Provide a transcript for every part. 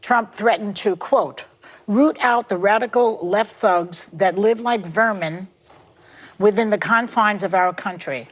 Trump threatened to, quote, root out the radical left thugs that live like vermin within the confines of our country.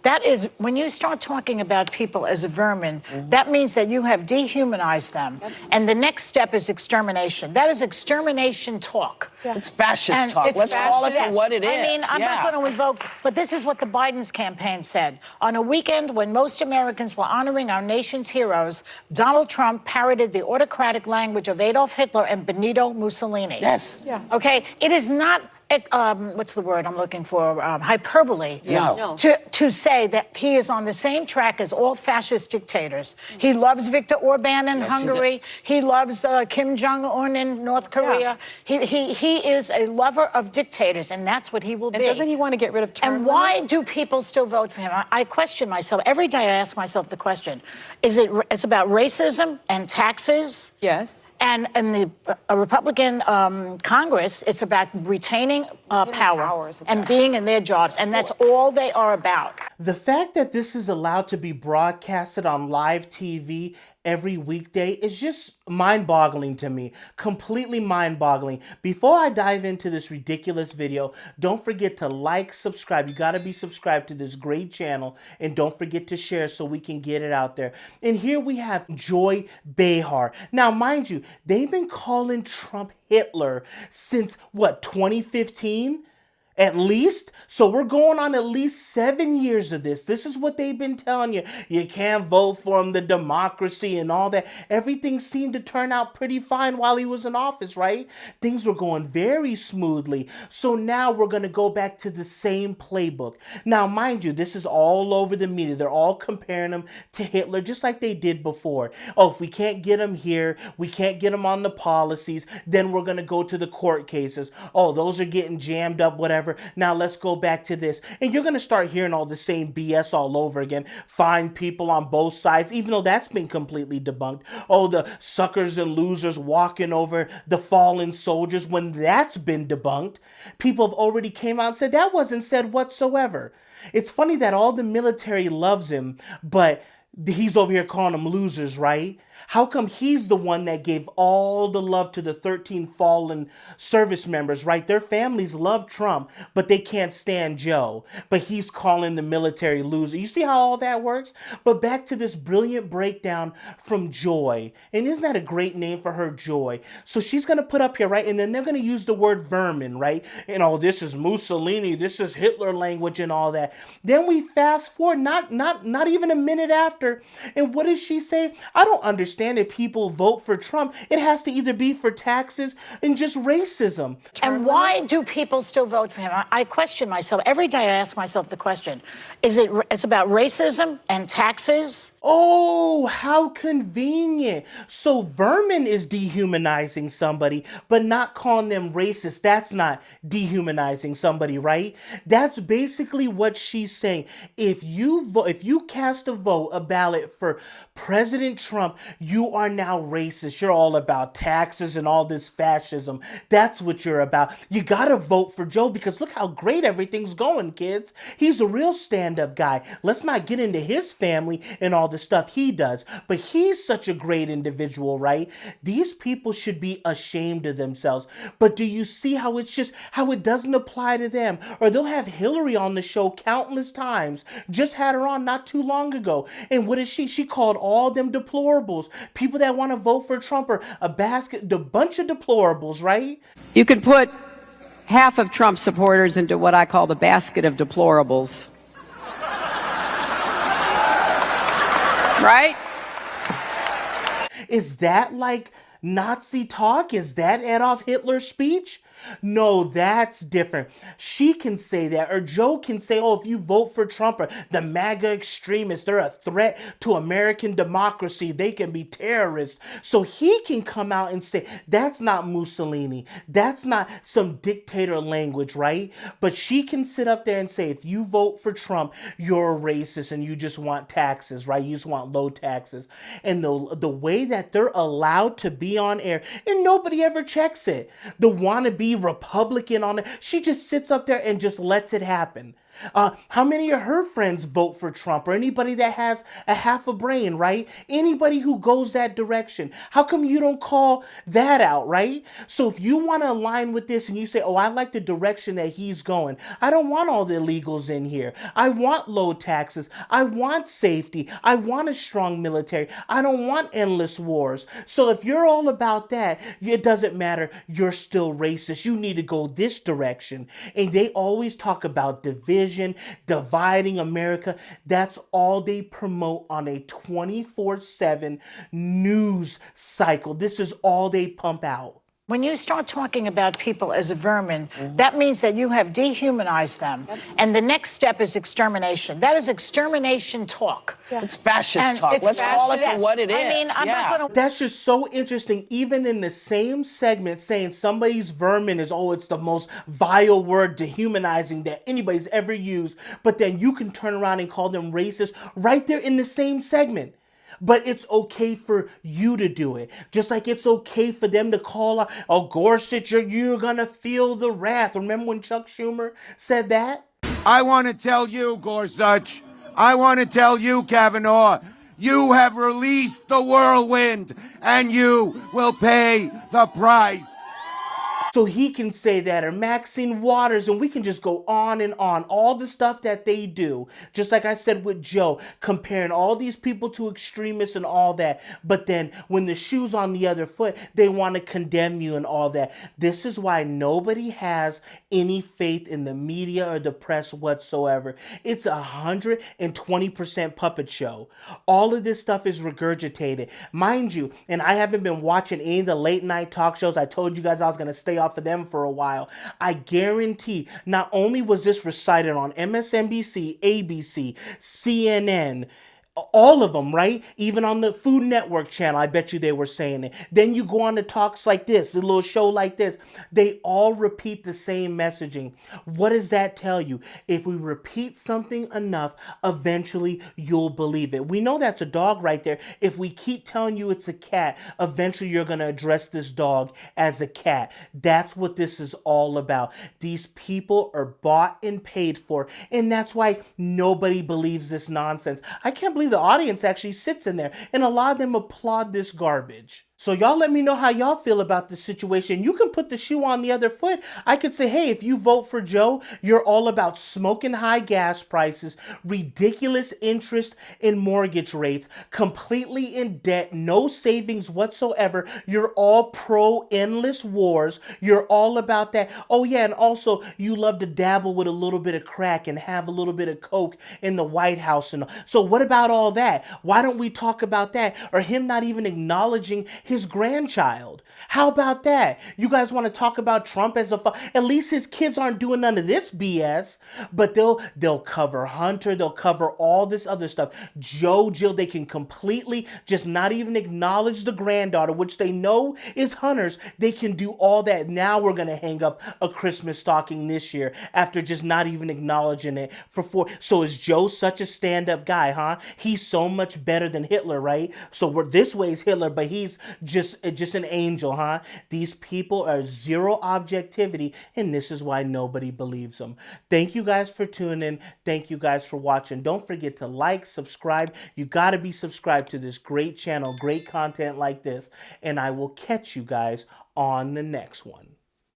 That is, when you start talking about people as a vermin, that means that you have dehumanized them. And the next step is extermination. That is extermination talk. It's fascist talk. Let's call it for what it is. I mean, I'm not going to invoke, but this is what the Biden's campaign said. On a weekend when most Americans were honoring our nation's heroes, Donald Trump parroted the autocratic language of Adolf Hitler and Benito Mussolini. Yes. Yeah. Okay, it is not what's the word I'm looking for? Hyperbole. No. To say that he is on the same track as all fascist dictators. He loves Viktor Orban in Hungary. He loves Kim Jong-un in North Korea. He is a lover of dictators, and that's what he will be. And doesn't he want to get rid of term And why limits? do people still vote for him? I question myself. Every day I ask myself the question, it's about racism and taxes? Yes. And in the Republican Congress, it's about retaining power and being in their jobs. And that's all they are about. The fact that this is allowed to be broadcasted on live TV every weekday is just mind-boggling to me. Completely mind-boggling. Before I dive into this ridiculous video, don't forget to like, subscribe. You gotta be subscribed to this great channel, and don't forget to share so we can get it out there. And here we have Joy Behar. Now, mind you, they've been calling Trump Hitler since, what, 2015? At least? So we're going on at least 7 years of this. This is what they've been telling you. You can't vote for him, the democracy and all that. Everything seemed to turn out pretty fine while he was in office, right? Things were going very smoothly. So now we're going to go back to the same playbook. Now, mind you, this is all over the media. They're all comparing him to Hitler just like they did before. Oh, if we can't get him here, we can't get him on the policies, then we're going to go to the court cases. Oh, those are getting jammed up, whatever. Now let's go back to this. And you're going to start hearing all the same BS all over again. Find people on both sides, even though that's been completely debunked. Oh, the suckers and losers walking over the fallen soldiers, when that's been debunked. People have already came out and said that wasn't said whatsoever. It's funny that all the military loves him, but he's over here calling them losers, right? How come he's the one that gave all the love to the 13 fallen service members, right? Their families love Trump, but they can't stand Joe. But he's calling the military loser. You see how all that works? But back to this brilliant breakdown from Joy. And isn't that a great name for her, Joy? So she's going to put up here, right? And then they're going to use the word vermin, right? And oh, this is Mussolini, this is Hitler language and all that. Then we fast forward, not even a minute after. And what does she say? I don't understand if people vote for Trump. It has to either be for taxes and just racism. And why do people still vote for him? I question myself. Every day I ask myself the question, it's about racism and taxes? Oh, how convenient. So vermin is dehumanizing somebody, but not calling them racist. That's not dehumanizing somebody, right? That's basically what she's saying. If you cast a ballot for President Trump, you are now racist. You're all about taxes and all this fascism. That's what you're about. You gotta vote for Joe because look how great everything's going, kids. He's a real stand-up guy. Let's not get into his family and all the stuff he does, but he's such a great individual, right? These people should be ashamed of themselves. But do you see how it doesn't apply to them? Or they'll have Hillary on the show countless times. Just had her on not too long ago. And what is she? She called all them deplorables. People that want to vote for Trump are a bunch of deplorables, right? You could put half of Trump supporters into what I call the basket of deplorables. Right? Is that like Nazi talk? Is that Adolf Hitler's speech? No, that's different. She can say that, or Joe can say, oh, if you vote for Trump or the MAGA extremists, they're a threat to American democracy. They can be terrorists. So he can come out and say, that's not Mussolini. That's not some dictator language, right? But she can sit up there and say, if you vote for Trump, you're a racist and you just want taxes, right? You just want low taxes. And the way that they're allowed to be on air, and nobody ever checks it. The wannabe Republican on it, she just sits up there and just lets it happen. How many of her friends vote for Trump, or anybody that has a half a brain, right? Anybody who goes that direction. How come you don't call that out, right? So if you want to align with this and you say, oh, I like the direction that he's going. I don't want all the illegals in here. I want low taxes. I want safety. I want a strong military. I don't want endless wars. So if you're all about that, it doesn't matter. You're still racist. You need to go this direction. And they always talk about division, dividing America. That's all they promote on a 24/7 news cycle. This is all they pump out. When you start talking about people as a vermin, that means that you have dehumanized them. And the next step is extermination. That is extermination talk. It's fascist And talk. it's Let's call it for fascist. what it is. I mean, I'm not going to... That's just so interesting. Even in the same segment, saying somebody's vermin is, oh, it's the most vile word, dehumanizing, that anybody's ever used. But then you can turn around and call them racist right there in the same segment. But it's okay for you to do it. Just like it's okay for them to call out, oh, Gorsuch, you're gonna feel the wrath. Remember when Chuck Schumer said that? I want to tell you, Gorsuch, I want to tell you, Kavanaugh, you have released the whirlwind, and you will pay the price. So he can say that, or Maxine Waters, and we can just go on and on. All the stuff that they do, just like I said with Joe, comparing all these people to extremists and all that. But then when the shoe's on the other foot, they want to condemn you and all that. This is why nobody has any faith in the media or the press whatsoever. It's 120% puppet show. All of this stuff is regurgitated. Mind you, and I haven't been watching any of the late night talk shows. I told you guys I was going to stay off of them for a while. I guarantee not only was this recited on MSNBC, ABC, CNN, all of them, right? Even on the Food Network channel, I bet you they were saying it. Then you go on to talks like this, a little show like this. They all repeat the same messaging. What does that tell you? If we repeat something enough, eventually you'll believe it. We know that's a dog right there. If we keep telling you it's a cat, eventually you're going to address this dog as a cat. That's what this is all about. These people are bought and paid for, and that's why nobody believes this nonsense. I can't believe the audience actually sits in there, and a lot of them applaud this garbage. So y'all let me know how y'all feel about the situation. You can put the shoe on the other foot. I could say, hey, if you vote for Joe, you're all about smoking high gas prices, ridiculous interest in mortgage rates, completely in debt, no savings whatsoever. You're all pro endless wars. You're all about that. Oh yeah, and also you love to dabble with a little bit of crack and have a little bit of coke in the White House. And so what about all that? Why don't we talk about that? Or him not even acknowledging his grandchild. How about that? You guys want to talk about Trump as a at least his kids aren't doing none of this BS, but they'll cover Hunter, they'll cover all this other stuff. Joe, Jill, they can completely just not even acknowledge the granddaughter, which they know is Hunter's. They can do all that. Now we're going to hang up a Christmas stocking this year after just not even acknowledging it for 4. So is Joe such a stand-up guy, huh? He's so much better than Hitler, right? So we're this way is Hitler, but he's just an angel, huh? These people are zero objectivity, and this is why nobody believes them. Thank you guys for tuning in. Thank you guys for watching. Don't forget to like, subscribe. You got to be subscribed to this great channel, great content like this, and I will catch you guys on the next one.